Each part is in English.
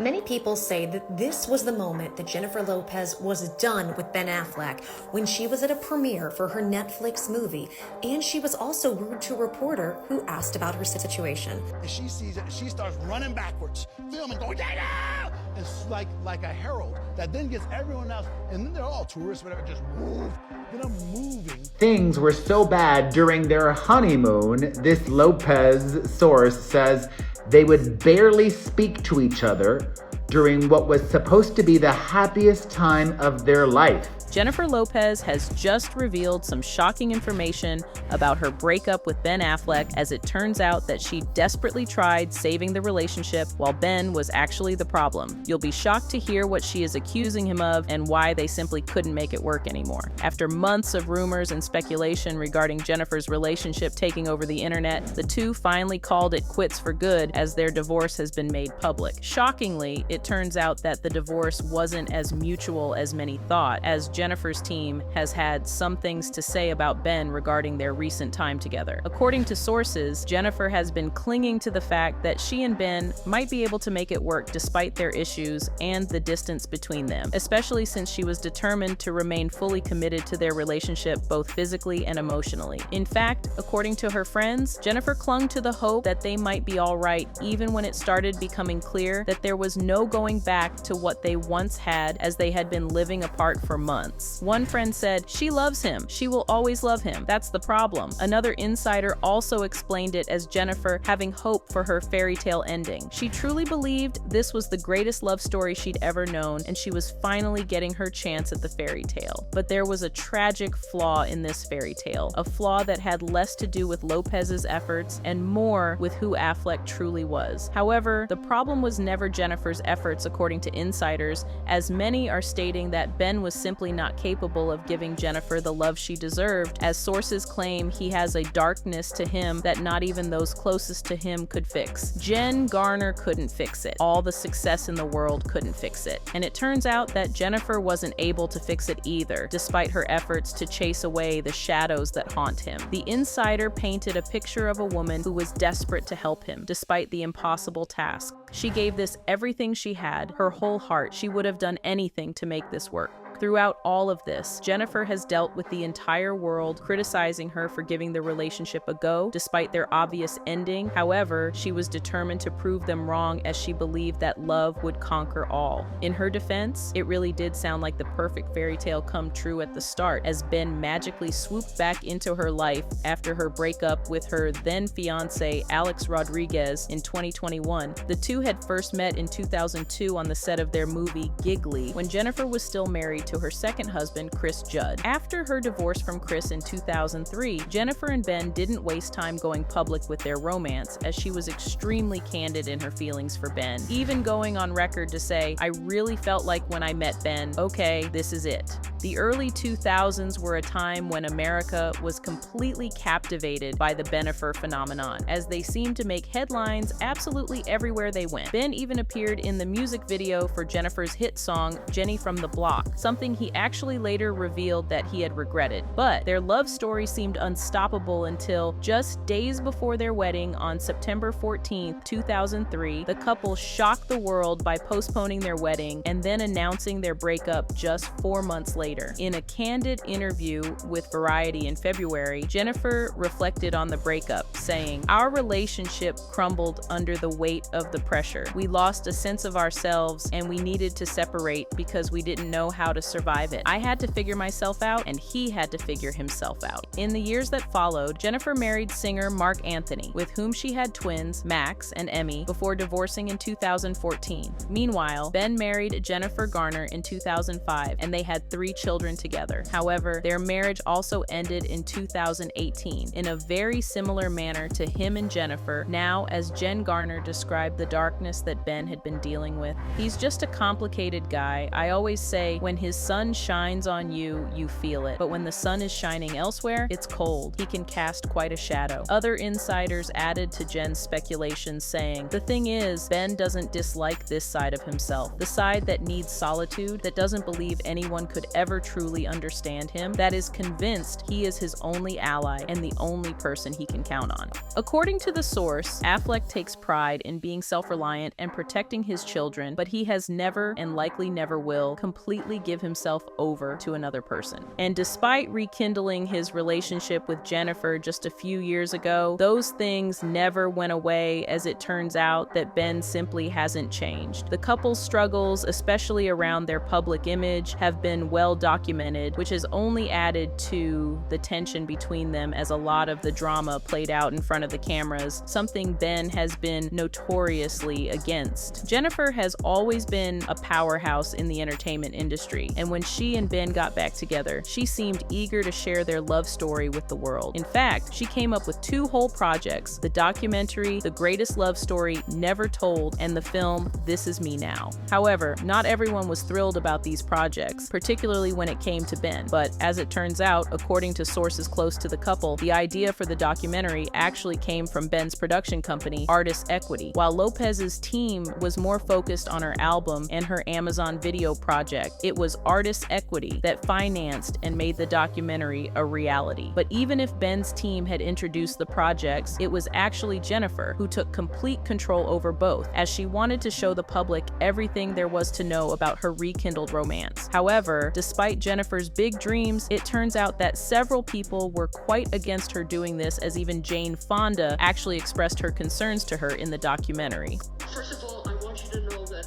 Many people say that this was the moment that Jennifer Lopez was done with Ben Affleck when she was at a premiere for her Netflix movie, and she was also rude to a reporter who asked about her situation. And she sees it, and she starts running backwards, filming, going, yeah! It's like a herald that then gets everyone else, and then they're all tourists, whatever, just move. Then I'm moving. Things were so bad during their honeymoon, this Lopez source says they would barely speak to each other during what was supposed to be the happiest time of their life. Jennifer Lopez has just revealed some shocking information about her breakup with Ben Affleck, as it turns out that she desperately tried saving the relationship while Ben was actually the problem. You'll be shocked to hear what she is accusing him of and why they simply couldn't make it work anymore. After months of rumors and speculation regarding Jennifer's relationship taking over the internet, the two finally called it quits for good as their divorce has been made public. Shockingly, it turns out that the divorce wasn't as mutual as many thought, as Jennifer's team has had some things to say about Ben regarding their recent time together. According to sources, Jennifer has been clinging to the fact that she and Ben might be able to make it work despite their issues and the distance between them, especially since she was determined to remain fully committed to their relationship both physically and emotionally. In fact, according to her friends, Jennifer clung to the hope that they might be all right even when it started becoming clear that there was no going back to what they once had, as they had been living apart for months. One friend said, "She loves him. She will always love him. That's the problem." Another insider also explained it as Jennifer having hope for her fairy tale ending. She truly believed this was the greatest love story she'd ever known, and she was finally getting her chance at the fairy tale. But there was a tragic flaw in this fairy tale, a flaw that had less to do with Lopez's efforts and more with who Affleck truly was. However, the problem was never Jennifer's efforts, according to insiders, as many are stating that Ben was simply not capable of giving Jennifer the love she deserved, as sources claim he has a darkness to him that not even those closest to him could fix. Jen Garner couldn't fix it. All the success in the world couldn't fix it. And it turns out that Jennifer wasn't able to fix it either, despite her efforts to chase away the shadows that haunt him. The insider painted a picture of a woman who was desperate to help him, despite the impossible task. She gave this everything she had, her whole heart. She would have done anything to make this work. Throughout all of this, Jennifer has dealt with the entire world criticizing her for giving the relationship a go, despite their obvious ending. However, she was determined to prove them wrong, as she believed that love would conquer all. In her defense, it really did sound like the perfect fairy tale come true at the start, as Ben magically swooped back into her life after her breakup with her then fiance Alex Rodriguez in 2021. The two had first met in 2002 on the set of their movie Giggly, when Jennifer was still married to her second husband, Chris Judd. After her divorce from Chris in 2003, Jennifer and Ben didn't waste time going public with their romance, as she was extremely candid in her feelings for Ben, even going on record to say, "I really felt like when I met Ben, okay, this is it." The early 2000s were a time when America was completely captivated by the Bennifer phenomenon, as they seemed to make headlines absolutely everywhere they went. Ben even appeared in the music video for Jennifer's hit song, Jenny from the Block, something he actually later revealed that he had regretted. But their love story seemed unstoppable until just days before their wedding on September 14th, 2003, the couple shocked the world by postponing their wedding and then announcing their breakup just 4 months later. In a candid interview with Variety in February, Jennifer reflected on the breakup, saying, "Our relationship crumbled under the weight of the pressure. We lost a sense of ourselves and we needed to separate because we didn't know how to survive it. I had to figure myself out and he had to figure himself out." In the years that followed, Jennifer married singer Mark Anthony, with whom she had twins, Max and Emmy, before divorcing in 2014. Meanwhile, Ben married Jennifer Garner in 2005 and they had 3 children together. However, their marriage also ended in 2018 in a very similar manner to him and Jennifer, now as Jen Garner described the darkness that Ben had been dealing with. "He's just a complicated guy. I always say when his his sun shines on you, you feel it. But when the sun is shining elsewhere, it's cold. He can cast quite a shadow. Other insiders added to Jen's speculations, saying, "The thing is, Ben doesn't dislike this side of himself. The side that needs solitude, that doesn't believe anyone could ever truly understand him, that is convinced he is his only ally and the only person he can count on." According to the source, Affleck takes pride in being self-reliant and protecting his children, but he has never, and likely never will, completely give himself over to another person. And despite rekindling his relationship with Bennifer just a few years ago, those things never went away, as it turns out that Ben simply hasn't changed. The couple's struggles, especially around their public image, have been well documented, which has only added to the tension between them as a lot of the drama played out in front of the cameras, something Ben has been notoriously against. Bennifer has always been a powerhouse in the entertainment industry, and when she and Ben got back together, she seemed eager to share their love story with the world. In fact, she came up with 2 whole projects: the documentary The Greatest Love Story Never Told and the film This Is Me Now. However, not everyone was thrilled about these projects, particularly when it came to Ben. But as it turns out, according to sources close to the couple, the idea for the documentary actually came from Ben's production company, Artist Equity, while Lopez's team was more focused on her album and her Amazon Video project. It was Artist Equity that financed and made the documentary a reality. But even if Ben's team had introduced the projects, it was actually Bennifer who took complete control over both, as she wanted to show the public everything there was to know about her rekindled romance. However, despite Bennifer's big dreams, it turns out that several people were quite against her doing this, as even Jane Fonda actually expressed her concerns to her in the documentary. First of all, I want you to know that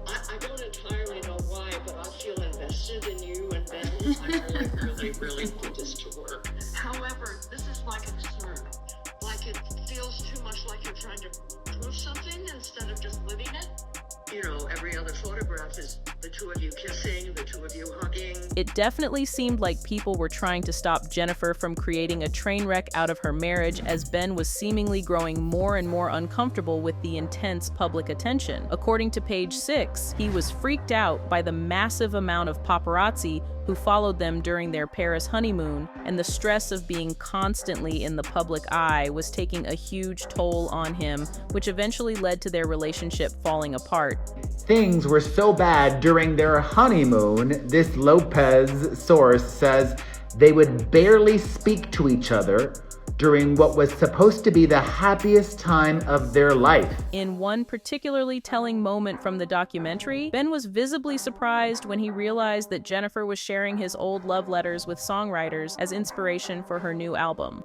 I don't entirely know why, but I feel invested in you and Ben. I really put this to work. However, this is my concern. Like, it feels too much like you're trying to prove something instead of just living it. You know, every other photograph is the 2 of you kissing, the 2 of you hugging. It definitely seemed like people were trying to stop Bennifer from creating a train wreck out of her marriage, as Ben was seemingly growing more and more uncomfortable with the intense public attention. According to Page 6, he was freaked out by the massive amount of paparazzi who followed them during their Paris honeymoon, and the stress of being constantly in the public eye was taking a huge toll on him, which eventually led to their relationship falling apart. Things were so bad during their honeymoon, this Lopez source says they would barely speak to each other during what was supposed to be the happiest time of their life. In one particularly telling moment from the documentary, Ben was visibly surprised when he realized that Bennifer was sharing his old love letters with songwriters as inspiration for her new album.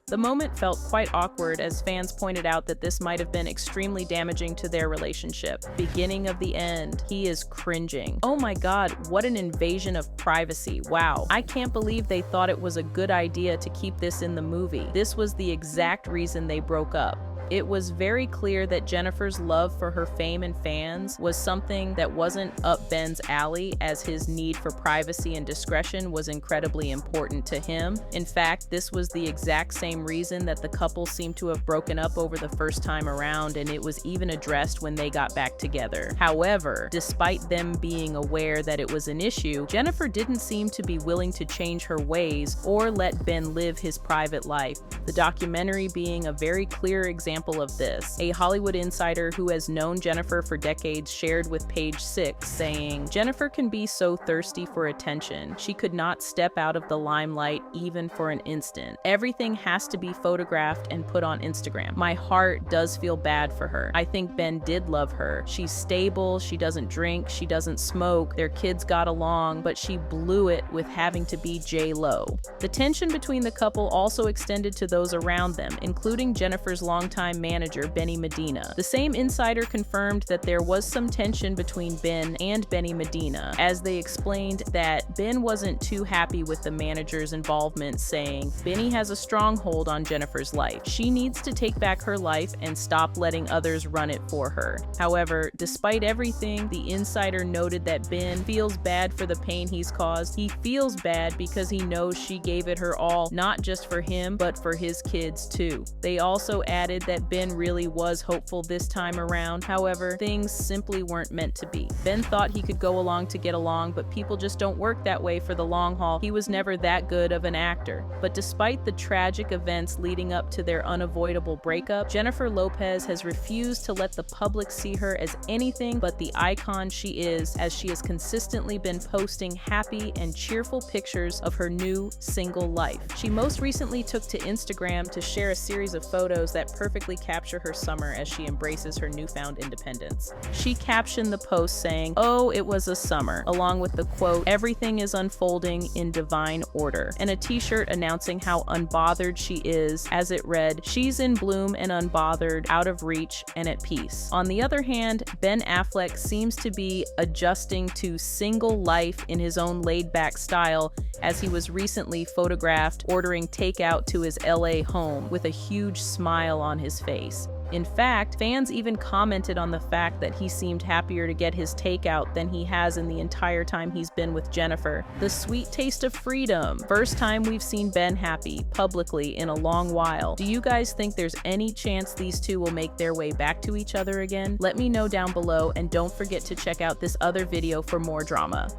The moment felt quite awkward, as fans pointed out that this might have been extremely damaging to their relationship. Beginning of the end, he is cringing. Oh my god, what an invasion of privacy. Wow. I can't believe they thought it was a good idea to keep this in the movie. This was the exact reason they broke up. It was very clear that Bennifer's love for her fame and fans was something that wasn't up Ben's alley, as his need for privacy and discretion was incredibly important to him. In fact, this was the exact same reason that the couple seemed to have broken up over the first time around, and it was even addressed when they got back together. However, despite them being aware that it was an issue, Bennifer didn't seem to be willing to change her ways or let Ben live his private life. The documentary being a very clear example example of this. A Hollywood insider who has known Bennifer for decades shared with Page Six, saying, "Bennifer can be so thirsty for attention. She could not step out of the limelight even for an instant. Everything has to be photographed and put on Instagram. My heart does feel bad for her. I think Ben did love her. She's stable, she doesn't drink, she doesn't smoke, their kids got along, but she blew it with having to be J-Lo." The tension between the couple also extended to those around them, including Bennifer's longtime manager, Benny Medina. The same insider confirmed that there was some tension between Ben and Benny Medina, as they explained that Ben wasn't too happy with the manager's involvement, saying, "Benny has a stronghold on Bennifer's life. She needs to take back her life and stop letting others run it for her." However, despite everything, the insider noted that Ben feels bad for the pain he's caused. He feels bad because he knows she gave it her all, not just for him, but for his kids too. They also added that Ben really was hopeful this time around. However, things simply weren't meant to be. Ben thought he could go along to get along, but people just don't work that way for the long haul. He was never that good of an actor. But despite the tragic events leading up to their unavoidable breakup, Bennifer Lopez has refused to let the public see her as anything but the icon she is, as she has consistently been posting happy and cheerful pictures of her new single life. She most recently took to Instagram to share a series of photos that perfectly capture her summer as she embraces her newfound independence. She captioned the post saying, "Oh, it was a summer," along with the quote, "Everything is unfolding in divine order," and a t-shirt announcing how unbothered she is, as it read, "She's in bloom and unbothered, out of reach and at peace." On the other hand, Ben Affleck seems to be adjusting to single life in his own laid-back style, as he was recently photographed ordering takeout to his LA home with a huge smile on his face. In fact, fans even commented on the fact that he seemed happier to get his takeout than he has in the entire time he's been with Bennifer. The sweet taste of freedom. First time we've seen Ben happy, publicly, in a long while. Do you guys think there's any chance these two will make their way back to each other again? Let me know down below, and don't forget to check out this other video for more drama.